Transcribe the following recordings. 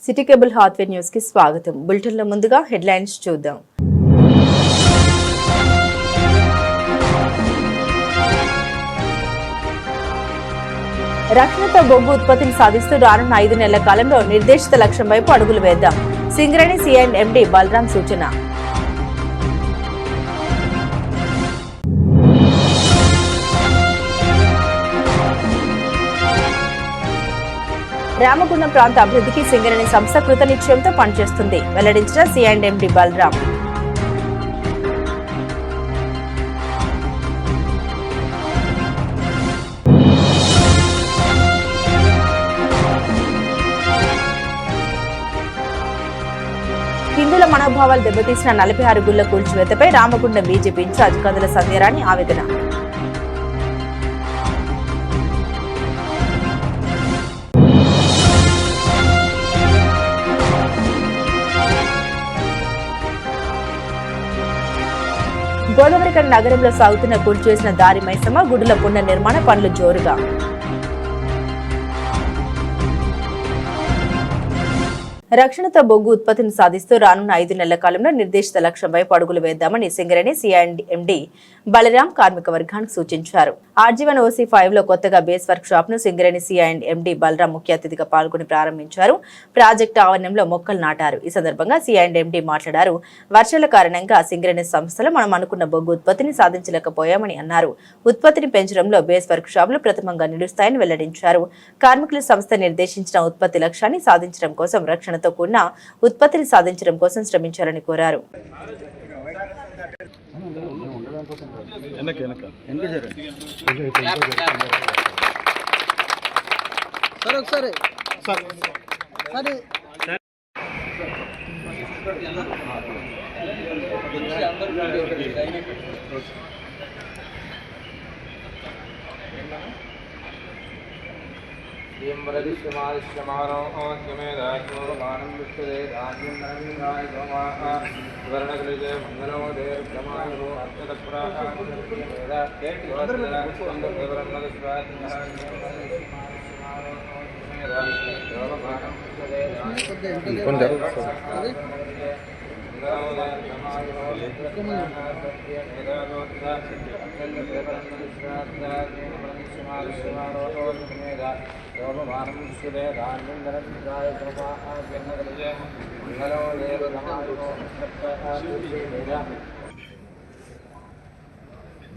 City cable Hathway news కి స్వాగతం. Bulletin లో ముందుగా హెడ్లైన్స్ చూద్దాం. రక్షణతో బొగ్గు ఉత్పత్తిని సాధిస్తూ రానున్న 5 నెలల కాలంలో నిర్దేశిత లక్ష్యం వైపు అడుగులు వేద్దాం. సింగరేణి C&MD బలరాం సూచన. రామగుండం ప్రాంత అభివృద్ధికి సింగరేణి సంస్థ కృతనిశ్చయంతో పనిచేస్తుంది వెల్లడించిన C&MD బలరాం. హిందువుల మనోభావాలు దెబ్బతీసిన 46 గుళ్ల కూల్చివేతపై రామగుండం బీజేపీ ఇన్ఛార్జ్ కందుల సంధ్యారాణి ఆవేదన. గోదావరికని నగరంలో సాగుతున్న కూల్చివేసిన దారి మైసమ్మ గుడుల పునర్నిర్మాణ పనులు జోరుగా. రక్షణతో బొగ్గు ఉత్పత్తిని సాధిస్తూ రానున్న 5 నెలల కాలంలో నిర్దేశిత లక్ష్యం వైపు అడుగులు వేద్దామని సింగరేణి C&MD బలరాం కార్మిక వర్గానికి సూచించారు. RG1 OC5 లో కొత్తగా బేస్ వర్క్ షాప్ ను సింగరేణి C&MD బలరాం ముఖ్య అతిథిగా పాల్గొని ప్రారంభించారు. ప్రాజెక్టు ఆవరణంలో మొక్కలు నాటారు. ఈ సందర్భంగా C&MD మాట్లాడారు. వర్షాల కారణంగా సింగరేణి సంస్థలో మనం అనుకున్న బొగ్గు ఉత్పత్తిని సాధించలేకపోయామని అన్నారు. ఉత్పత్తిని పెంచడంలో బేస్ వర్క్ షాపులు ప్రథమంగా నిలుస్తాయని వెల్లడించారు. కార్మికుల సంస్థ నిర్దేశించిన ఉత్పత్తి లక్ష్యాన్ని సాధించడం కోసం రక్షణతో కూడిన ఉత్పత్తిని సాధించడం కోసం శ్రమించాలని కోరారు.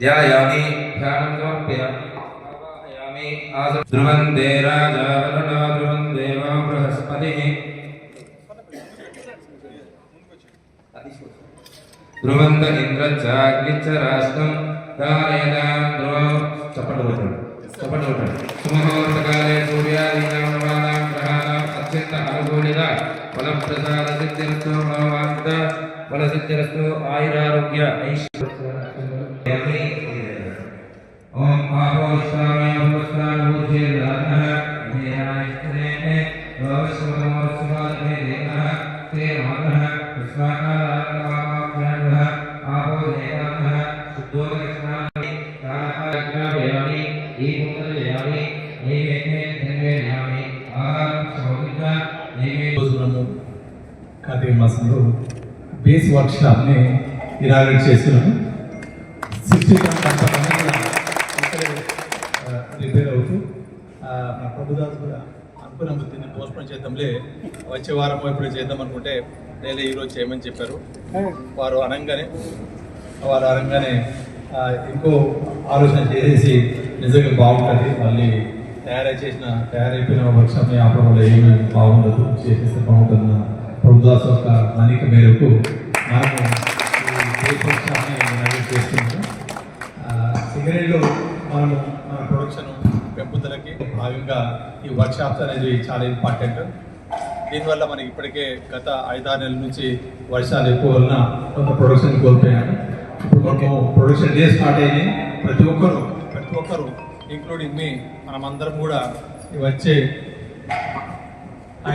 ధ్యాయామి ధ్యానం సమర్పయామి ఆవాహయామి ధ్రువందే రాజా వరుణో ధ్రువం దేవో బృహస్పతిః ధ్రువంత ఇంద్రచాగ్నిచ్చ రాష్ట్రం ధారయతాం ధ్రువం చప్పటి సుముహూర్తకాలే సూర్యాదీనాం నవానాం గ్రహాణాం అత్యంత అనుకూలిత ఫలప్రసాద సిద్ధిరస్తు మనోవాంఛిత ఫలసిద్ధిరస్తు ఆయురారోగ్య ఐశ్వర్య. ఓం ఆపోష్టామయ పుష్టానుభూతిర్దానః జ్ఞేయాయిష్ఠనే భవస్వతమోస్వాదే దేవః తే నమః విశ్వాకారాత్మవామాభ్యానః ఆపో దేవానః శుద్ధో కృష్ణాని తారహాగ్రయామి ఈ పుత్రయామి నైవేద్యే ధన్వేయామి ఆహారం సౌమిత నైవేద్యము. కార్తీక మాసంలో బేస్ వర్క్ షాప్ని ఇనాగ్రేట్ చేస్తున్నాము. 60 రిపేర్ అవుతూ మా ప్రభుదాస్ కూడా అనుకున్న వృత్తిని పోస్ట్పోన్ చేద్దాంలే, వచ్చే వారం ఎప్పుడు చేద్దాం అనుకుంటే నేను ఈరోజు చేయమని చెప్పారు. వారు అనగానే ఇంకో ఆలోచన చేసేసి నిజంగా బాగుంటుంది, మళ్ళీ తయారైపోయిన వర్క్షాప్ని ఆపడం వల్ల ఏమీ బాగుండదు, చేసేస్తే బాగుంటుందన్న ప్రభుదాస్ యొక్క మనిక మేరకు మనము ఈ వర్క్షాప్ని చేస్తున్నాము. సింగరేణిలో మనము మన ప్రొడక్షన్ పెంపుదలకి భాగంగా ఈ వర్క్షాప్స్ అనేది చాలా ఇంపార్టెంట్. దీనివల్ల మనకి ఇప్పటికే గత 5-6 నెలల నుంచి వర్షాలు ఎక్కువ వలన కొంత ప్రొడక్షన్ కోల్పోయాము. ఇప్పుడు మనము ప్రొడక్షన్ డే స్టార్ట్ అయినాయి. ప్రతి ఒక్కరు ఇంక్లూడింగ్ మీ మనమందరం కూడా వచ్చే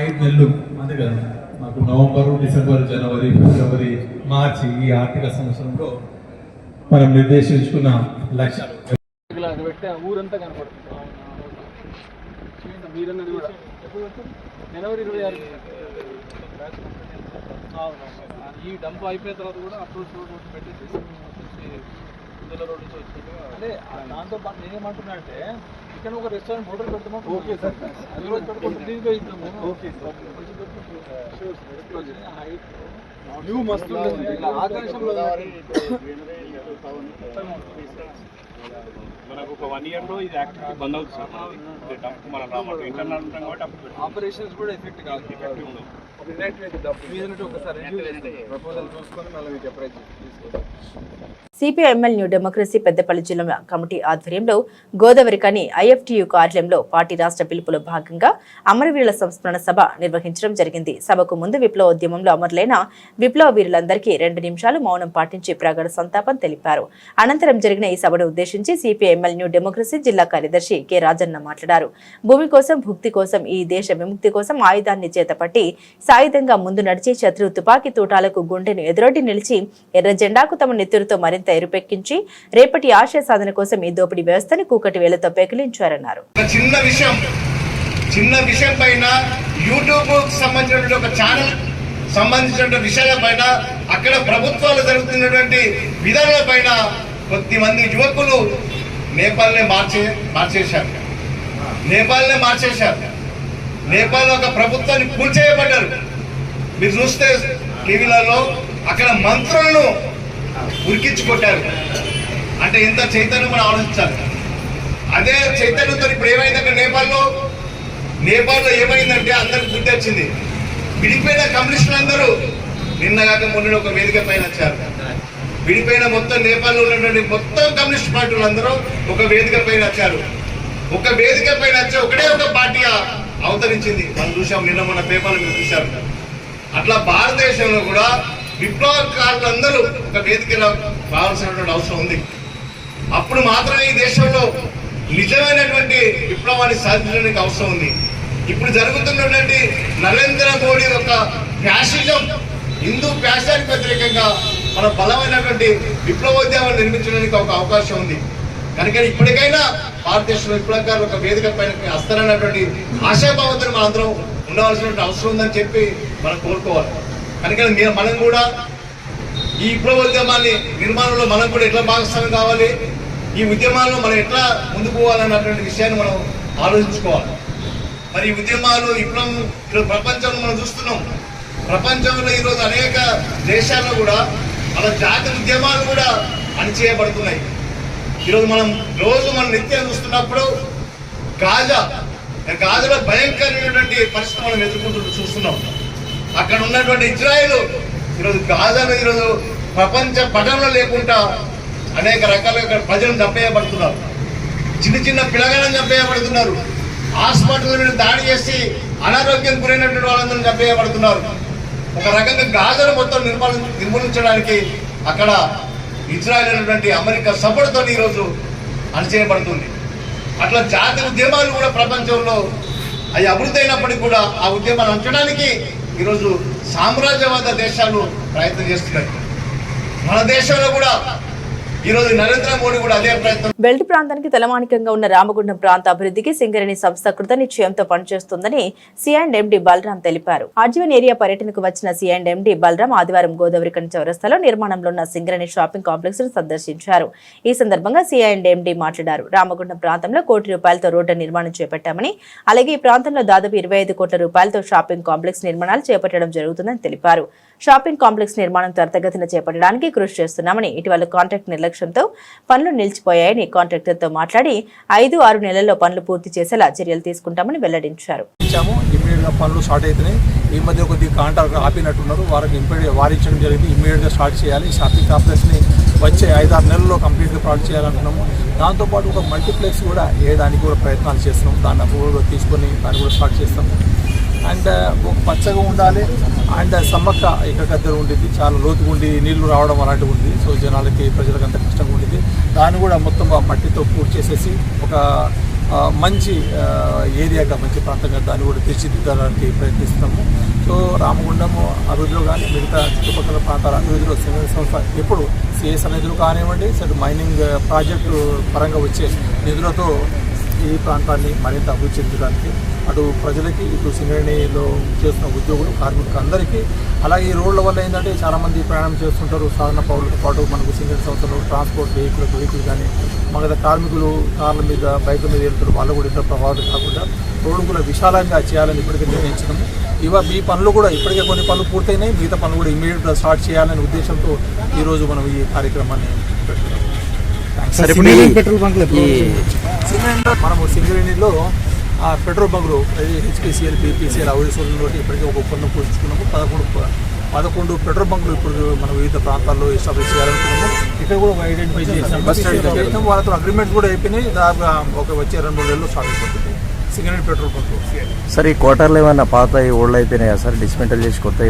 5 నెలలు అంతే కదా, మాకు నవంబరు, డిసెంబర్, జనవరి, ఫిబ్రవరి, మార్చి ఈ ఆర్థిక సంవత్సరంలో మనం నిర్దేశించుకున్న లక్ష్యాలు ఊరంతా కనపడుతుంది. మీరన్నది కూడా జనవరి 26 బ్యాచ్ కంప్లీట్ ఈ డంప్ అయిపోయిన తర్వాత కూడా అప్రోచ్ రోడ్ పెట్టేసి ఇందులో రోడ్ నుంచి వచ్చినట్టుగా అంటే దాంతో పాటు నేనేమంటున్నా అంటే ఇక్కడ ఒక రెస్టారెంట్ హోటల్ పెడతాము. ఓకే సార్, అది రోజు పెట్టుకుంటే ఫ్రీగా ఇద్దాము. ఓకే సార్, హైట్ వ్యూ మస్తు ఆకాశంలో మనకు ఒక 1 year లో ఇది యాక్టివిటీ బంద్ అవుతుంది సార్. మనం రామంటే ఇంటర్నల్ ఉంటాం కాబట్టి అప్పుడు ఆపరేషన్స్ కూడా ఎఫెక్ట్ కాదు. ఎఫెక్టివ్ ఉండదు. ఒకసారి ప్రపోజల్ చూసుకొని మళ్ళీ మీకు అప్రైజ్ తీసుకోవాలి. సిపిఐఎంఎల్ న్యూ డెమోక్రసీ పెద్దపల్లి జిల్లా కమిటీ ఆధ్వర్యంలో గోదావరికని ఐఎఫ్టియు కార్యాలయంలో పార్టీ రాష్ట్ర పిలుపులో భాగంగా అమరవీరుల సంస్మరణ సభ నిర్వహించడం జరిగింది. సభకు ముందు విప్లవోద్యమంలో అమరులైన విప్లవ వీరులందరికీ 2 నిమిషాలు మౌనం పాటించి ప్రగాఢ సంతాపం తెలిపారు. అనంతరం జరిగిన ఈ సభను ఉద్దేశించి సిపిఐఎంఎల్ న్యూ డెమోక్రసీ జిల్లా కార్యదర్శి కె రాజన్న మాట్లాడారు. భూమి కోసం, భుక్తి కోసం, ఈ దేశ విముక్తి కోసం ఆయుధాన్ని చేతపట్టి సాయుధంగా ముందు నడిచి శత్రు తుపాకీ తూటాలకు గుండెను ఎదురొడ్డి నిలిచి ఎర్ర జెండాకు తమ నెత్తురుతో మరింత ఎరుపెక్కించి రేపటి ఆశయ సాధన కోసం ఈ దోపిడీ వ్యవస్థను కూకటి వేలతో పెకిలించారన్నారు. చిన్న విషయం పైన యూట్యూబ్ సంబంధించినటువంటి ఒక ఛానల్ సంబంధించిన విషయాల పైన అక్కడ ప్రభుత్వాలు జరుగుతున్నటువంటి విధానాల పైన కొద్దిమంది యువకులు నేపాల్నే మార్చేశారు. నేపాల్ ఒక ప్రభుత్వాన్ని కూల్చేయబడ్డారు. మీరు చూస్తే టీవీలలో అక్కడ మంత్రులను ఉరికించుకొట్టారు. అంటే ఇంత చైతన్యం మనం ఆలోచించాలి. అదే చైతన్యంతో ఇప్పుడు ఏమైంది అక్కడ నేపాల్లో ఏమైందంటే అందరికి బుద్ధి వచ్చింది. విడిపోయిన కమ్యూనిస్టులు అందరూ నిన్నగాక మొన్న ఒక వేదిక పైన వచ్చారు. విడిపోయిన మొత్తం నేపాల్లో ఉన్నటువంటి మొత్తం కమ్యూనిస్ట్ పార్టీలు అందరూ ఒక వేదిక పైన వచ్చారు. ఒక వేదిక పైన వచ్చి ఒకటే ఒక పార్టీ అవతరించింది. మనం చూసాం, నిన్న మన పేపర్లు మీరు చూశారు. అట్లా భారతదేశంలో కూడా విప్లవకారులందరూ ఒక వేదికలో రావాల్సినటువంటి అవసరం ఉంది. అప్పుడు మాత్రమే ఈ దేశంలో నిజమైనటువంటి విప్లవాన్ని సాధించడానికి అవసరం ఉంది. ఇప్పుడు జరుగుతున్నటువంటి నరేంద్ర మోడీ యొక్క ఫ్యాసిజం, హిందూ ఫ్యాసిజానికి వ్యతిరేకంగా మన బలమైనటువంటి విప్లవోద్యమాన్ని నిర్మించడానికి ఒక అవకాశం ఉంది. కనుక ఇప్పటికైనా భారతదేశంలో విప్లవకారులు ఒక వేదిక పైన వస్తారన్నటువంటి ఆశాభావంతో మనందరం ఉండవలసినటువంటి అవసరం ఉందని చెప్పి మనం కోరుకోవాలి. కనుక మనం కూడా ఈ విప్లవోద్యమాన్ని నిర్మాణంలో మనం కూడా ఎట్లా భాగస్వామ్యం కావాలి, ఈ ఉద్యమాల్లో మనం ఎట్లా ముందుకు పోవాలన్నటువంటి విషయాన్ని మనం ఆలోచించుకోవాలి. మరి ఈ ఉద్యమాలు విప్లవం ఈరోజు ప్రపంచంలో మనం చూస్తున్నాం. ప్రపంచంలో ఈరోజు అనేక దేశాల్లో కూడా మన జాతి ఉద్యమాలు కూడా అణిచేయబడుతున్నాయి. ఈరోజు మనం నిత్యం చూస్తున్నప్పుడు గాజాలో భయంకరమైనటువంటి పరిస్థితి మనం ఎదుర్కొంటూ చూస్తున్నాం. అక్కడ ఉన్నటువంటి ఇజ్రాయెల్ ఈరోజు గాజాలో ఈరోజు ప్రపంచ పటంలో లేకుండా అనేక రకాలుగా ప్రజలను చంపేయబడుతున్నారు. చిన్న పిల్లగాళ్ళని చంపేయబడుతున్నారు. హాస్పిటల్ మీద దాడి చేసి అనారోగ్యం గురైనటువంటి వాళ్ళందరూ చంపేయబడుతున్నారు. ఒక రకంగా గాజాను మొత్తం నిర్మూలించడానికి అక్కడ ఇజ్రాయెల్ అనేటువంటి అమెరికా సపోర్ట్తో ఈరోజు అణచివేయబడుతుంది. అట్లా జాతి ఉద్యమాలు కూడా ప్రపంచంలో అవి అభివృద్ధి అయినప్పటికీ కూడా ఆ ఉద్యమాలు అంచడానికి ఈరోజు సామ్రాజ్యవాద దేశాలు ప్రయత్నం చేస్తున్నాయి. మన దేశంలో కూడా ఈరోజు నరేంద్ర మోడీ కూడా అదే ప్రయత్నం. బెల్ట్ ప్రాంతానికి తలమానికంగా ఉన్న రామగుండం ప్రాంత అభివృద్ధికి సింగరేణి సంస్థ కృతనిశ్చయంతో పనిచేస్తుందని సిఐఎండి బలరాం తెలిపారు. ఆర్జీవన్ ఏరియా పర్యటనకు వచ్చిన సిఐఎండి బలరాం ఆదివారం గోదావరికని చౌరస్తాలో నిర్మాణంలో ఉన్న సింగరేణి షాపింగ్ కాంప్లెక్స్ ను సందర్శించారు. ఈ సందర్భంగా సిఐఎండి మాట్లాడారు. రామగుండం ప్రాంతంలో ₹1 కోట్ల రోడ్డు నిర్మాణం చేపట్టామని, అలాగే ఈ ప్రాంతంలో దాదాపు 25 కోట్ల రూపాయలతో షాపింగ్ కాంప్లెక్స్ నిర్మాణాలు చేపట్టడం జరుగుతుందని తెలిపారు. షాపింగ్ కాంప్లెక్స్ నిర్మాణం త్వరితగతిన చేపట్టడానికి కృషి చేస్తున్నామని, ఇటీవల కాంట్రాక్ట్ నిర్లక్ష్యంతో పనులు నిలిచిపోయాయని కాంట్రాక్టర్తో మాట్లాడి 5-6 నెలల్లో పనులు పూర్తి చేసేలా చర్యలు తీసుకుంటామని వెల్లడించారు. పనులు స్టార్ట్ అవుతున్నాయి. ఈ మధ్య కొద్దిగా కాంట్రాక్టర్ ఆపినట్టున్నారు. వారికి వారించడం జరిగింది. ఇమ్మీడియట్గా స్టార్ట్ చేయాలి. షాపింగ్ కాంప్లెక్స్ని వచ్చే 5-6 నెలల్లో కంప్లీట్గా ప్రాజెక్ట్ చేయాలనుకున్నాము. దాంతోపాటు ఒక మల్టీప్లెక్స్ కూడా వేయడానికి కూడా ప్రయత్నాలు చేస్తున్నాం. దాన్ని అప్రూవల్ తీసుకొని దాన్ని కూడా స్టార్ట్ చేస్తాము. అండ్ పచ్చగా ఉండాలి. అండ్ సమ్మక్క ఇక్కడ దగ్గర ఉండింది, చాలా లోతుగా ఉండి నీళ్లు రావడం అలాంటివి ఉంది. సో జనాలకి ప్రజలకు అంత కష్టంగా ఉండింది. దాన్ని కూడా మొత్తం మట్టితో పూర్తి చేసేసి ఒక మంచి ఏరియాగా, మంచి ప్రాంతంగా దాన్ని కూడా తీర్చిదిద్దడానికి ప్రయత్నిస్తున్నాము. సో రామగుండము అభివృద్ధిలో కానీ మిగతా చుట్టుపక్కల ప్రాంతాల అభివృద్ధిలో సింగరేణి సంస్థ ఎప్పుడు సిఎస్ఆర్ నిధులు కానివ్వండి, సరే మైనింగ్ ప్రాజెక్టు పరంగా వచ్చే నిధులతో ఈ ప్రాంతాన్ని మరింత అభివృద్ధి చెందడానికి అటు ప్రజలకి ఇటు సింగరేణిలో చేస్తున్న ఉద్యోగులు కార్మికులకు అందరికీ. అలాగే ఈ రోడ్ల వల్ల ఏంటంటే చాలామంది ప్రయాణం చేస్తుంటారు. సాధారణ పౌరులతో పాటు మనకు సింగరేణి సంస్థలో ట్రాన్స్పోర్ట్ వెహికల్ కానీ మన కార్మికులు కార్ల మీద బైకుల మీద వెళ్తారు. వాళ్ళు కూడా ఇతర ప్రభావితం కాకుండా రోడ్డు కూడా విశాలంగా చేయాలని ఇప్పటికే నిర్ణయించినాము. ఈ పనులు కూడా ఇప్పటికే కొన్ని పనులు పూర్తయినాయి. మిగతా పనులు కూడా ఇమీడియట్గా స్టార్ట్ చేయాలనే ఉద్దేశంతో ఈరోజు మనం ఈ కార్యక్రమాన్ని పెట్టుకున్నాం. పెట్రోల్ బంక్లు మనము సింగరేణిలో పెట్రోల్ బంకులు హెచ్పిసిఎల్ బీపీసీఎల్ అవసరంలో ఇప్పటికే ఒక ఒప్పందం పూర్చుకున్నాము. 11 పెట్రోల్ బంకులు ఇప్పుడు మనం వివిధ ప్రాంతాల్లో ఎస్టాబ్లిష్ చేయాలనుకున్నాము. ఇక్కడ కూడా ఐడెంటిఫై చేసాం. వాళ్ళతో అగ్రిమెంట్స్ కూడా అయిపోయినాయి. దాదాపుగా వచ్చే 2-3 నెలల్లో స్టార్ట్ అయిపోతుంది సింగరేణి పెట్రోల్ బంకు. సార్ ఈ క్వార్టర్లు ఏమైనా పాత ఓల్డ్ అయిపోయినాయా సార్? డిస్మెంటల్ చేసి కొత్తగా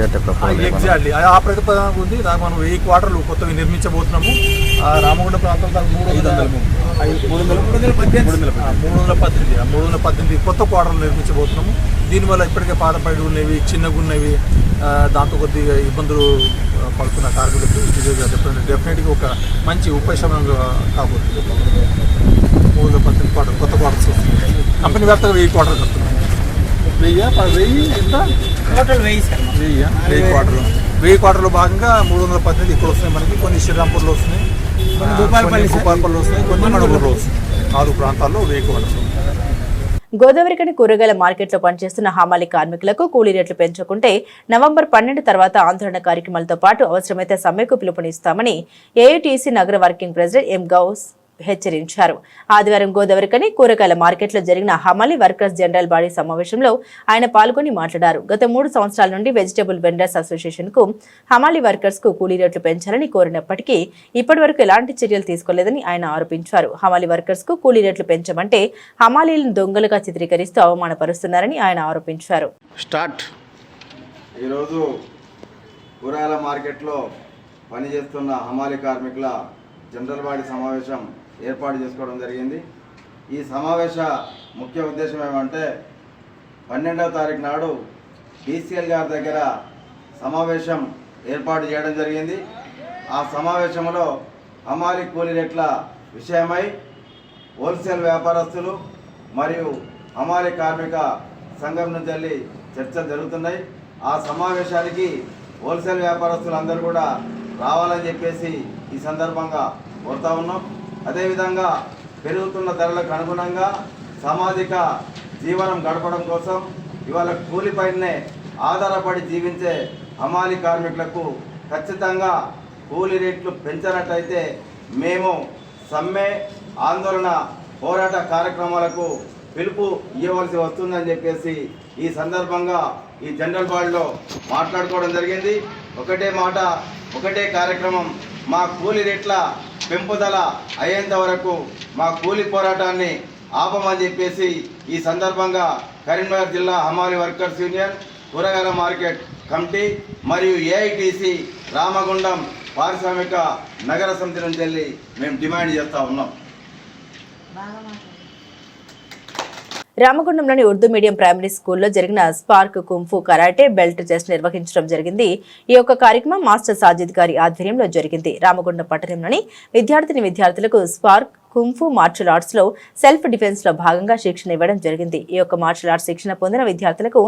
ఎగ్జాక్ట్లీ ఆ ప్రతిపాదన ఉంది. దాకా మనం 1000 క్వార్టర్లు కొత్తగా నిర్మించబోతున్నాము. రామగుండ ప్రాంతంలో 318 కొత్త క్వార్టర్లు నిర్మించబోతున్నాము. దీనివల్ల ఇప్పటికే పాత పడి ఉన్నవి, చిన్నగా ఉన్నవి, దాంతో కొద్దిగా ఇబ్బందులు పడుతున్న కార్మికులకు డెఫినెట్గా ఒక మంచి ఉపశమనం కాబోతుంది. 318 క్వార్టర్ కొత్త క్వార్టర్స్ వస్తుంది. కంపెనీ వ్యాప్తంగా 1000 క్వార్టర్లు వస్తున్నాయి. 1000 ఎంత టోటల్ 1000 క్వార్టర్లు. 1000 క్వార్టర్లో భాగంగా 318 ఇక్కడ వస్తున్నాయి. మనకి కొన్ని శ్రీరాంపూర్లో వస్తున్నాయి, భూపాలపల్లిలో వస్తున్నాయి, కొన్ని మణుగూరులో వస్తున్నాయి. 4 ప్రాంతాల్లో 1000 క్వార్టర్లు. గోదావరికని కూరగాయల మార్కెట్లో పనిచేస్తున్న హమాలి కార్మికులకు కూలీ రేట్లు పెంచకుంటే నవంబర్ 12 తర్వాత ఆందోళన కార్యక్రమాలతో పాటు అవసరమైతే సమ్మెకు పిలుపునిస్తామని ఏఐటీసీ నగర వర్కింగ్ ప్రెసిడెంట్ ఎం గౌస్ హెచ్చరించారు. ఆదివారం గోదావరికని కూరగాయల మార్కెట్లో జరిగిన హమాలి వర్కర్స్ జనరల్ బాడీ సమావేశంలో ఆయన పాల్గొని మాట్లాడారు. గత 3 సంవత్సరాల నుండి వెజిటబుల్ వెండర్స్ అసోసియేషన్ కు హమాలి వర్కర్స్ కు కూలీ రేట్లు పెంచాలని కోరినప్పటికీ ఇప్పటి వరకు ఎలాంటి చర్యలు తీసుకోలేదని ఆయన ఆరోపించారు. హమాలి వర్కర్స్ కు కూలీ రేట్లు పెంచమంటే హమాలీలను దొంగలుగా చిత్రీకరిస్తూ అవమానపరుస్తున్నారని ఆయన ఆరోపించారు. ఈరోజు కూరగాయల మార్కెట్లో పనిచేస్తున్న హమాలి కార్మికుల జనరల్ బాడీ సమావేశం ఏర్పాటు చేసుకోవడం జరిగింది. ఈ సమావేశ ముఖ్య ఉద్దేశం ఏమంటే 12వ తారీఖు నాడు డీసీఎల్ గారి దగ్గర సమావేశం ఏర్పాటు చేయడం జరిగింది. ఆ సమావేశంలో హమాలి కూలీ రేట్ల విషయమై హోల్సేల్ వ్యాపారస్తులు మరియు హమాలి కార్మిక సంఘం నుంచి వెళ్ళి చర్చలు జరుగుతున్నాయి. ఆ సమావేశానికి హోల్సేల్ వ్యాపారస్తులందరూ కూడా రావాలని చెప్పేసి ఈ సందర్భంగా కోరుతా ఉన్నాం. అదేవిధంగా పెరుగుతున్న ధరలకు అనుగుణంగా సామాజిక జీవనం గడపడం కోసం ఇవాళ కూలిపైనే ఆధారపడి జీవించే హమాలి కార్మికులకు ఖచ్చితంగా కూలీ రేట్లు పెంచినట్టయితే మేము సమ్మె, ఆందోళన, పోరాట కార్యక్రమాలకు పిలుపు ఇవ్వవలసి వస్తుందని చెప్పేసి ఈ సందర్భంగా ఈ జనరల్ బాడీలో మాట్లాడుకోవడం జరిగింది. ఒకటే మాట, ఒకటే కార్యక్రమం, మా కూలీ రేట్ల పెంపుదల అయ్యేంత వరకు మా కూలీ పోరాటాన్ని ఆపమని చెప్పేసి ఈ సందర్భంగా కరీంనగర్ జిల్లా హమాలి వర్కర్స్ యూనియన్, కూరగాయల మార్కెట్ కమిటీ మరియు ఏఐటీసీ రామగుండం పారిశ్రామిక నగర సమితి నుంచి వెళ్ళి మేము డిమాండ్ చేస్తూ ఉన్నాం. రామగుండంలోని ఉర్దూ మీడియం ప్రైమరీ స్కూల్లో జరిగిన spark kung fu karate belt test నిర్వహించడం జరిగింది. ఈ యొక్క కార్యక్రమం మాస్టర్ సాజిద్ గారి ఆధ్వర్యంలో జరిగింది. రామగుండం పట్టణంలోని విద్యార్థులకు స్పార్క్ కుంఫు మార్షల్ ఆర్ట్స్ లో సెల్ఫ్ డిఫెన్స్ లో భాగంగా శిక్షణ ఇవ్వడం జరిగింది. ఈ యొక్క మార్షల్ ఆర్ట్స్ శిక్షణ పొందిన విద్యార్థులకు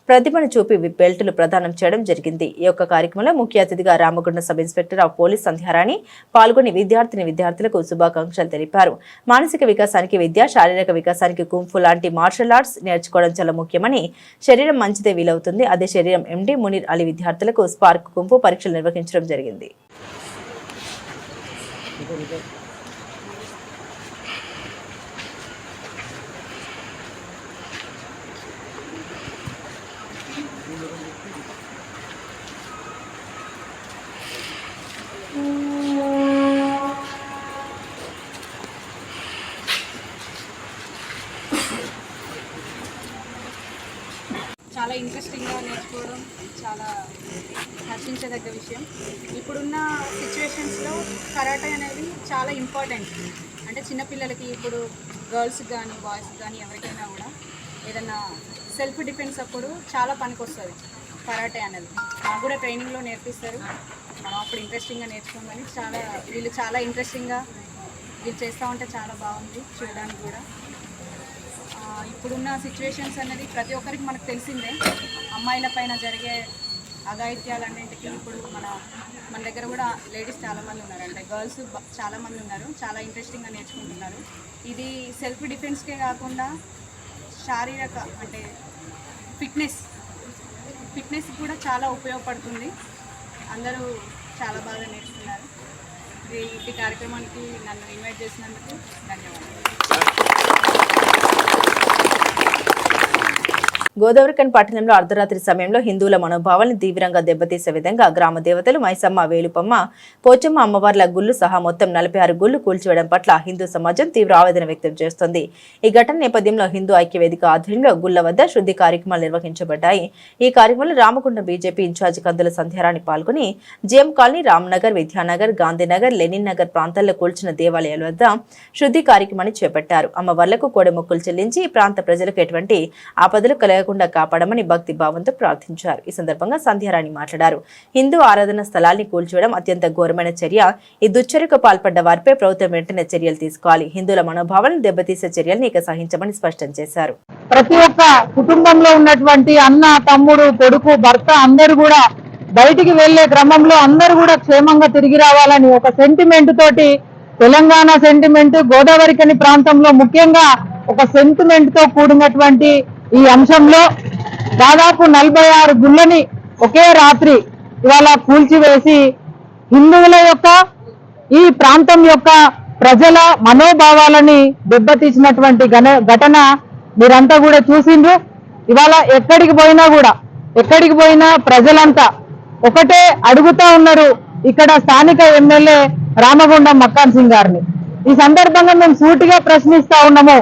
ప్రతిభను చూపి బెల్టులు ప్రదానం చేయడం జరిగింది. ఈ యొక్క కార్యక్రమంలో ముఖ్య అతిథిగా Ramagundam sub inspector of police Sandhyarani పాల్గొని విద్యార్థులకు శుభాకాంక్షలు తెలిపారు. మానసిక వికాసానికి విద్య, శారీరక వికాసానికి కుంఫు లాంటి మార్షల్ ఆర్ట్స్ నేర్చుకోవడం చాలా ముఖ్యమని, శరీరం మంచిదే వీలవుతుంది. అదే శరీరం ఎండి మునీర్ అలీ విద్యార్థులకు స్పార్క్ కుంఫు పరీక్షలు నిర్వహించడం జరిగింది. చాలా ఇంట్రెస్టింగ్గా నేర్చుకోవడం చాలా హర్షించదగ్గ విషయం. ఇప్పుడున్న సిచ్యువేషన్స్లో కరాటే అనేది చాలా ఇంపార్టెంట్. అంటే చిన్నపిల్లలకి ఇప్పుడు గర్ల్స్కి కానీ బాయ్స్కి కానీ ఎవరికైనా కూడా ఏదన్నా సెల్ఫ్ డిఫెన్స్ అప్పుడు చాలా పనికొస్తుంది కరాటే అనేది. మాకు కూడా ట్రైనింగ్లో నేర్పిస్తారు. మనం అప్పుడు ఇంట్రెస్టింగ్గా నేర్చుకోమని వీళ్ళు చాలా ఇంట్రెస్టింగ్గా వీళ్ళు చేస్తూ ఉంటే చాలా బాగుంది చూడడానికి కూడా. ఇప్పుడున్న సిచ్యువేషన్స్ అనేది ప్రతి ఒక్కరికి మనకు తెలిసిందే. అమ్మాయిల పైన జరిగే అఘాయిత్యాలన్నింటికి ఇప్పుడు మన దగ్గర కూడా లేడీస్ చాలామంది ఉన్నారు, అంటే గర్ల్స్ చాలామంది ఉన్నారు, చాలా ఇంట్రెస్టింగ్గా నేర్చుకుంటున్నారు. ఇది సెల్ఫ్ డిఫెన్స్కే కాకుండా శారీరక అంటే ఫిట్నెస్ కూడా చాలా ఉపయోగపడుతుంది. అందరూ చాలా బాగా నేర్చుకున్నారు. ఈ కార్యక్రమానికి నన్ను ఇన్వైట్ చేసినందుకు ధన్యవాదాలు. గోదావరిఖని పట్టణంలో అర్ధరాత్రి సమయంలో హిందువుల మనోభావాలను తీవ్రంగా దెబ్బతీసే విధంగా గ్రామ దేవతలు మైసమ్మ, వేలుపమ్మ, పోచమ్మ అమ్మవార్ల గుళ్లు సహా మొత్తం 46 గుళ్లు కూల్చివేయడం పట్ల హిందూ సమాజం తీవ్ర ఆవేదన వ్యక్తం చేస్తోంది. ఈ ఘటన నేపథ్యంలో హిందూ ఐక్యవేదిక ఆధ్వర్యంలో గుళ్ల వద్ద శుద్ధి కార్యక్రమాలు నిర్వహించబడ్డాయి. ఈ కార్యక్రమంలో రామగుండం బీజేపీ ఇన్ఛార్జి కందుల సంధ్యారాణి పాల్గొని జిఎం కాలనీ, రామ్నగర్, విద్యానగర్, గాంధీనగర్, లెనిన్ నగర్ ప్రాంతాల్లో కూల్చిన దేవాలయాల వద్ద శుద్ధి కార్యక్రమాన్ని చేపట్టారు. అమ్మవార్లకు కోడెమొక్కులు చెల్లించి ఈ ప్రాంత ప్రజలకు ఎటువంటి ఆపదలు కలగకుండా కాపాడమని భక్తి భావంతో ప్రార్థించారు. ఈ సందర్భంగా సంధ్యారాణి మాట్లాడారు. హిందూ ఆరాధన స్థలాన్ని కూల్చివేయడం అత్యంత ఘోరమైన చర్య. ఈ దుశ్చర్యకు పాల్పడ్డ వారిపై ప్రభుత్వం వెంటనే చర్యలు తీసుకోవాలి. హిందువుల మనోభావాలను దెబ్బతీసే చర్యలను ఇక సహించమని స్పష్టం చేశారు. ప్రతి ఒక్క కుటుంబంలో ఉన్నటువంటి అన్న, తమ్ముడు, కొడుకు, భర్త అందరూ కూడా బయటికి వెళ్లే క్రమంలో అందరూ కూడా క్షేమంగా తిరిగి రావాలని ఒక సెంటిమెంట్ తోటి, తెలంగాణ సెంటిమెంట్, గోదావరిఖని ప్రాంతంలో ముఖ్యంగా ఒక సెంటిమెంట్ తో కూడినటువంటి ఈ అంశంలో దాదాపు 46 గుళ్ళని ఒకే రాత్రి ఇవాళ కూల్చివేసి హిందువుల యొక్క ఈ ప్రాంతం యొక్క ప్రజల మనోభావాలని దెబ్బతీసినటువంటి ఘటన మీరంతా కూడా చూసిండ్రు. ఇవాళ ఎక్కడికి పోయినా ప్రజలంతా ఒకటే అడుగుతా ఉన్నారు, ఇక్కడ స్థానిక ఎమ్మెల్యే రామగుండం మక్కాన్ సింగ్ గారిని. ఈ సందర్భంగా మేము సూటిగా ప్రశ్నిస్తా ఉన్నాము,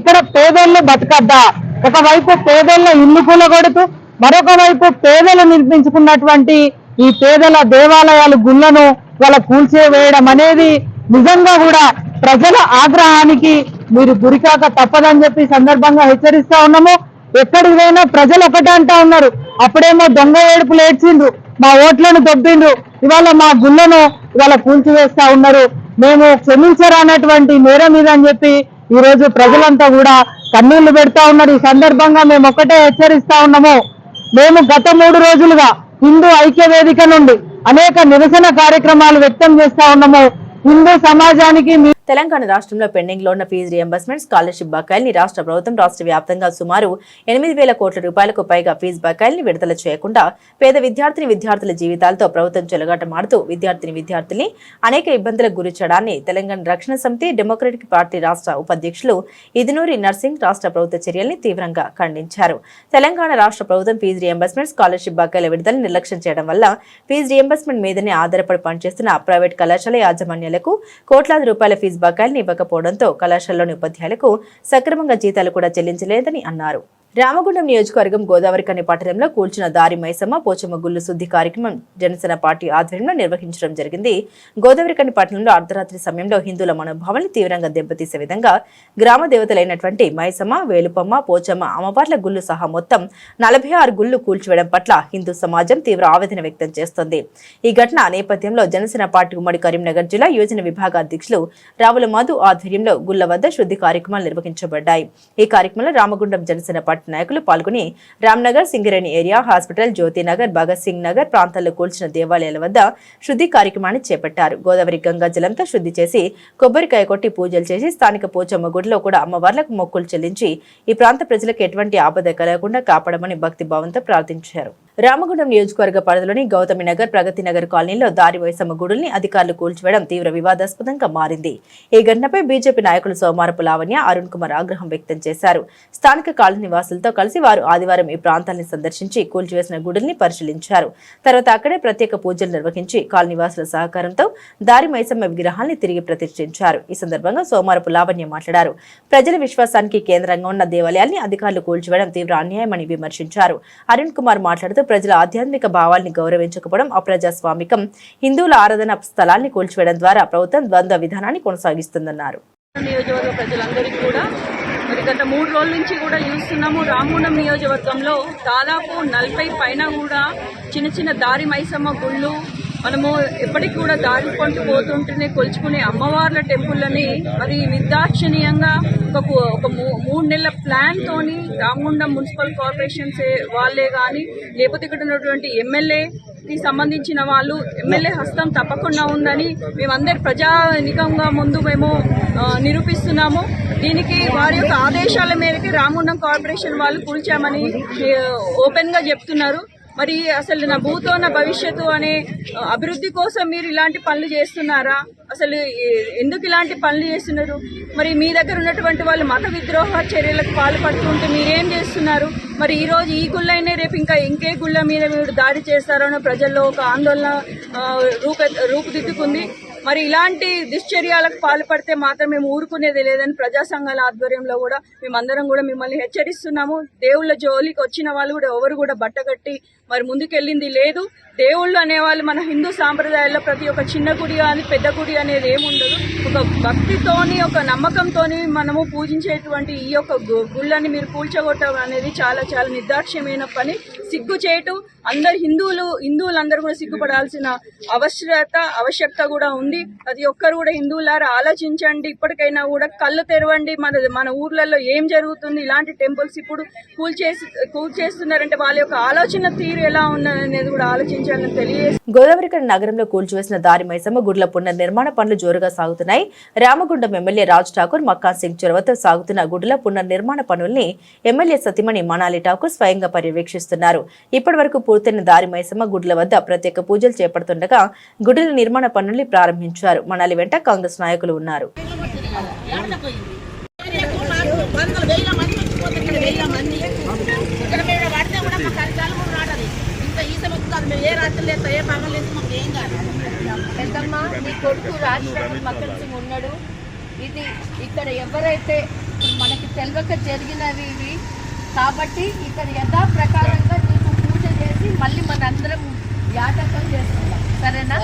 ఇక్కడ పేదోళ్ళు బతకద్దా? ఒకవైపు పేదల ఇల్లు కూలగొడుతూ మరొక వైపు పేదలు నిర్మించుకున్నటువంటి ఈ పేదల దేవాలయాలు, గుళ్లను వాళ్ళ కూల్చివేయడం అనేది నిజంగా కూడా ప్రజల ఆగ్రహానికి మీరు గురికాక తప్పదని చెప్పి సందర్భంగా హెచ్చరిస్తా ఉన్నాము. ఎక్కడికి పోయినా ప్రజలు ఒకటే అంటా ఉన్నారు, అప్పుడేమో దొంగ ఏడుపులు ఏడ్చిండ్రు, మా ఓట్లను దొబ్బిండ్రు, ఇవాళ మా గుళ్లను ఇవాళ కూల్చివేస్తా ఉన్నారు, మేము క్షమించరానటువంటి నేరం మీద అని చెప్పి ఈ రోజు ప్రజలంతా కూడా కన్నీళ్లు పెడతా ఉన్నారు. ఈ సందర్భంగా మేము ఒకటే హెచ్చరిస్తా ఉన్నాము, మేము గత 3 రోజులుగా హిందూ ఐక్యవేదిక నుండి అనేక నిరసన కార్యక్రమాలు వ్యక్తం చేస్తా ఉన్నాము. హిందూ సమాజానికి తెలంగాణ రాష్ట్రంలో పెండింగ్ లో ఉన్న ఫీజు రియంబర్స్మెంట్, స్కాలర్షిప్ బకాయిల్ని రాష్ట్ర ప్రభుత్వం రాష్ట్ర వ్యాప్తంగా సుమారు 8,000 కోట్ల రూపాయలకు పైగా ఫీజు బకాయిల్ని విడుదల చేయకుండా పేద విద్యార్థుల జీవితాలతో ప్రభుత్వం చెలగాటమాడుతూ విద్యార్థుల్ని అనేక ఇబ్బందులకు గురి చేయడాన్ని తెలంగాణ రక్షణ సమితి డెమోక్రటిక్ పార్టీ రాష్ట్ర ఉపాధ్యక్షులు ఇదినూరి నర్సింగ్ రాష్ట్ర ప్రభుత్వ చర్యల్ని తీవ్రంగా ఖండించారు. తెలంగాణ రాష్ట్ర ప్రభుత్వం ఫీజు రియంబర్స్మెంట్, స్కాలర్షిప్ బకాయిల విడుదలని నిర్లక్ష్యం చేయడం వల్ల ఫీజు రియంబర్స్మెంట్ మీదనే ఆధారపడి పనిచేస్తున్న ప్రైవేట్ కళాశాల యాజమాన్యాలకు కోట్లాది రూపాయల ఫీజు బకాయిల్ని ఇవ్వకపోవడంతో కళాశాలలోని ఉపాధ్యాయులకు సక్రమంగా జీతాలు కూడా చెల్లించలేదని అన్నారు. రామగుండం నియోజకవర్గం గోదావరిఖని పట్టణంలో కూల్చిన దారి మైసమ్మ, పోచమ్మ గుళ్లు శుద్ధి కార్యక్రమం జనసేన పార్టీ ఆధ్వర్యంలో నిర్వహించడం జరిగింది. గోదావరిఖని పట్టణంలో అర్ధరాత్రి సమయంలో హిందువుల మనోభావాలను తీవ్రంగా దెబ్బతీసే విధంగా గ్రామ దేవతలైనటువంటి మైసమ్మ, వేలుపమ్మ, పోచమ్మ అమ్మవార్ల గుళ్లు సహా మొత్తం 46 గుళ్లు కూల్చివేయడం పట్ల హిందూ సమాజం తీవ్ర ఆవేదన వ్యక్తం చేస్తోంది. ఈ ఘటన నేపథ్యంలో జనసేన పార్టీ ఉమ్మడి కరీంనగర్ జిల్లా యోజన విభాగ అధ్యక్షులు రావుల మధు ఆధ్వర్యంలో గుళ్ల వద్ద శుద్ధి కార్యక్రమాలు నిర్వహించబడ్డాయి. ఈ కార్యక్రమంలో రామగుండం జనసేన పార్టీ నాయకులు పాల్గొని రామ్నగర్, సింగరేణి ఏరియా, హాస్పిటల్, జ్యోతినగర్, భగత్ సింగ్ నగర్ ప్రాంతాల్లో కూల్చిన దేవాలయాల వద్ద శుద్ధి కార్యక్రమాన్ని చేపట్టారు. గోదావరి గంగా జలంతో శుద్ధి చేసి కొబ్బరికాయ కొట్టి పూజలు చేసి స్థానిక పోచమ్మ గుడిలో కూడా అమ్మవార్లకు మొక్కులు చెల్లించి ఈ ప్రాంత ప్రజలకు ఎటువంటి ఆపద కలగకుండా కాపాడమని భక్తి భావంతో ప్రార్థించారు. రామగుండం నియోజకవర్గ పరిధిలోని గౌతమి నగర్, ప్రగతి నగర్ కాలనీలో దారి మైసమ్మ గుడుల్ని అధికారులు కూల్చివేయడం తీవ్ర వివాదాస్పదంగా మారింది. ఈ ఘటనపై బీజేపీ నాయకులు సోమారపు లావణ్య, అరుణ్ కుమార్ ఆగ్రహం వ్యక్తం చేశారు. స్థానిక కాలనీ నివాసులతో కలిసి వారు ఆదివారం ఈ ప్రాంతాన్ని సందర్శించి కూల్చివేసిన గుడుల్ని పరిశీలించారు. తర్వాత అక్కడే ప్రత్యేక పూజలు నిర్వహించి కాలనీ నివాసుల సహకారంతో దారి మైసమ్మ విగ్రహాన్ని తిరిగి ప్రతిష్ఠించారు. ఈ సందర్భంగా సోమారపు లావణ్య మాట్లాడారు. ప్రజల విశ్వాసానికి కేంద్రంగా ఉన్న దేవాలయాల్ని అధికారులు కూల్చివేయడం తీవ్ర అన్యాయమని విమర్శించారు. అరుణ్ కుమార్ మాట్లాడుతూ ప్రజల ఆధ్యాత్మిక భావాల్ని గౌరవించకపోవడం అప్రజాస్వామికం, హిందువుల ఆరాధన స్థలాన్ని కూల్చివేయడం ద్వారా ప్రభుత్వం ద్వంద్వ విధానాన్ని కొనసాగిస్తుందన్నారు. నియోజకవర్గ ప్రజలందరికీ కూడా మరి గత 3 రోజుల నుంచి కూడా చూస్తున్నాము. రామగుండం నియోజకవర్గంలో దాదాపు 40 పైన కూడా చిన్న చిన్న దారి మైసమ్మ గుళ్ళు, మనము ఎప్పటికి కూడా దారి పంటూ పోతుంటేనే కొలుచుకునే అమ్మవార్ల టెంపుల్ని మరి నిర్దాక్షిణీయంగా ఒక 3 నెలల ప్లాన్ తోని రామగుండం మున్సిపల్ కార్పొరేషన్స్ వాళ్ళే కానీ లేకపోతే ఇక్కడ ఉన్నటువంటి ఎమ్మెల్యేకి సంబంధించిన వాళ్ళు ఎమ్మెల్యే హస్తం తప్పకుండా ఉందని మేమందరి ప్రజానికంగా ముందు మేము నిరూపిస్తున్నాము. దీనికి వారి యొక్క ఆదేశాల మేరకు రామగుండం కార్పొరేషన్ వాళ్ళు కూల్చామని ఓపెన్ గా చెప్తున్నారు. మరి అసలు నా భూతో నా భవిష్యత్తు అనే అభివృద్ధి కోసం మీరు ఇలాంటి పనులు చేస్తున్నారా? అసలు ఎందుకు ఇలాంటి పనులు చేస్తున్నారు? మరి మీ దగ్గర ఉన్నటువంటి వాళ్ళు మత విద్రోహ చర్యలకు పాల్పడుతుంటే మీరేం చేస్తున్నారు? మరి ఈ రోజు ఈ గుళ్ళైనా రేపు ఇంకే గుళ్ళ మీద మీరు దాడి చేస్తారనో ప్రజల్లో ఒక ఆందోళన రూపుదిద్దుకుంది. మరి ఇలాంటి దుశ్చర్యాలకు పాల్పడితే మాత్రం మేము ఊరుకునేది లేదని ప్రజా సంఘాల ఆధ్వర్యంలో కూడా మేమందరం కూడా మిమ్మల్ని హెచ్చరిస్తున్నాము. దేవుళ్ళ జోలికి వచ్చిన వాళ్ళు కూడా ఎవరు కూడా బట్టగట్టి మరి ముందుకెళ్ళింది లేదు. దేవుళ్ళు అనేవాళ్ళు మన హిందూ సాంప్రదాయాల్లో ప్రతి ఒక్క చిన్న గుడి కానీ పెద్ద గుడి అనేది ఏముండదు. ఒక భక్తితోని ఒక నమ్మకంతోని మనము పూజించేటువంటి ఈ యొక్క గుళ్ళని మీరు కూల్చగొట్టడం అనేది చాలా చాలా నిర్దాక్ష్యమైన పని, సిగ్గుచేటు. హిందువులందరూ కూడా సిగ్గుపడాల్సిన ఆవశ్యకత కూడా ఉంది. ప్రతి ఒక్కరు కూడా హిందువులారా ఆలోచించండి, ఇప్పటికైనా కూడా కళ్ళు తెరవండి. మన ఊర్లలో ఏం జరుగుతుంది, ఇలాంటి టెంపుల్స్ ఇప్పుడు కూల్చేస్తున్నారంటే వాళ్ళ యొక్క ఆలోచన తీరు ఎలా ఉన్నదనేది కూడా ఆలోచించాలని తెలియజేస్తుంది. గోదావరిఖని నగరంలో కూల్చివేసిన దారి మైసమ్మ గుడ్ల పునర్నిర్మాణ పనులు జోరుగా సాగుతున్నాయి. రామగుండం ఎమ్మెల్యే రాజ్ ఠాకూర్, మక్కాన్ సింగ్ చొరవతో సాగుతున్న గుడ్ల పునర్నిర్మాణ పనుల్ని ఎమ్మెల్యే సతీమణి మనాలి ఠాకూర్ స్వయంగా పర్యవేక్షిస్తున్నారు. ఇప్పటి వరకు పూర్తయిన దారి మైసమ్మ గుడ్ల వద్ద ప్రత్యేక పూజలు చేపడుతుండగా గుడుల నిర్మాణ పనుల్ని ప్రారంభించారు. మనాలి వెంట కాంగ్రెస్ నాయకులు ఉన్నారు. పెద్దమ్మ, నీ కొడుకు రాజ్ ఠాకూర్ మక్కన్ సింగ్ ఉన్నాడు. ఇది ఇక్కడ ఎవరైతే మనకి తెలియక జరిగినవి ఇవి కాబట్టి ఇక్కడ యథా ప్రకారంగా నీకు పూజ చేసి మళ్ళీ మనందరం యాటకం చేస్తున్నాం. సరేనా?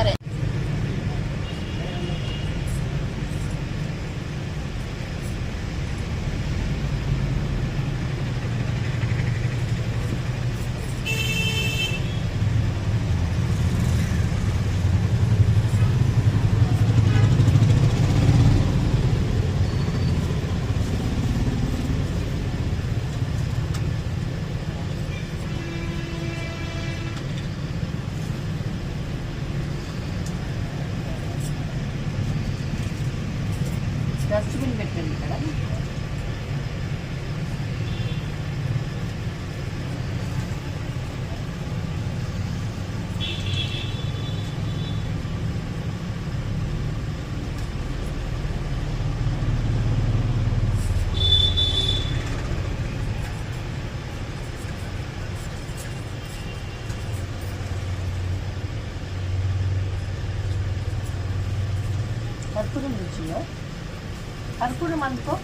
డస్ట్బిన్ పెట్టండి ఇక్కడ. కర్పూరం రుచిలో కర్పూరం అనుకో.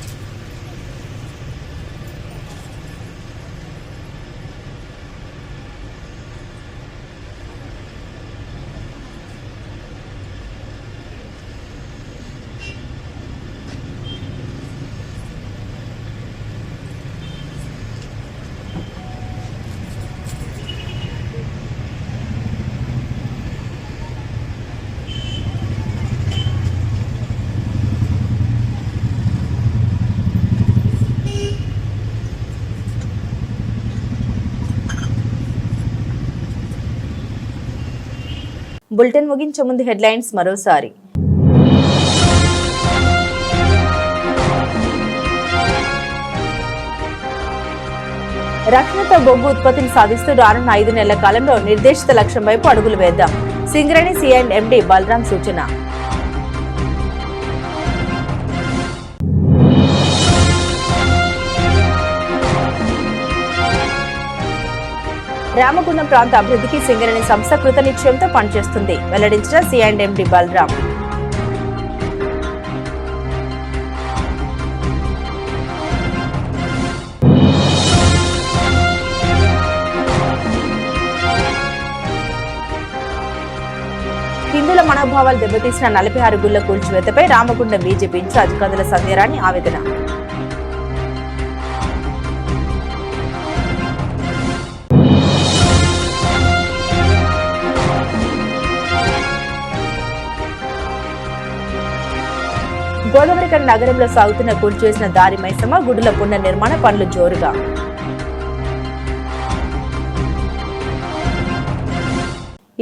బులెటిన్ ముగించే ముందు హెడ్లైన్స్ మరోసారి. రక్షణతో బొగ్గు ఉత్పత్తిని సాధిస్తూ రానున్న 5 నెలల కాలంలో నిర్దేశిత లక్ష్యం వైపు అడుగులు వేద్దాం. సింగరేణి C&MD బలరాం సూచన. రామగుండం ప్రాంత అభివృద్ధికి సింగరేణి సంస్థ కృతనిశ్చయంతో పనిచేస్తుంది, వెల్లడించిన C&MD బలరాం. హిందువుల మనోభావాలు దెబ్బతీసిన 46 గుళ్ల కూల్చివేతపై రామగుండం బీజేపీ ఇన్ఛార్జ్ కందుల సంధ్యారాణి ఆవేదన. గోదావరికని నగరంలో సాగుతున్న కూల్చివేసిన దారి మైసమ్మ గుడుల పునర్నిర్మాణ పనులు జోరుగా.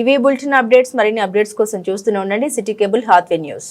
ఇవి బులెటిన్ అప్డేట్స్. మరిన్ని అప్డేట్స్ కోసం చూస్తూనే ఉండండి సిటీ కేబుల్ హాత్వే న్యూస్.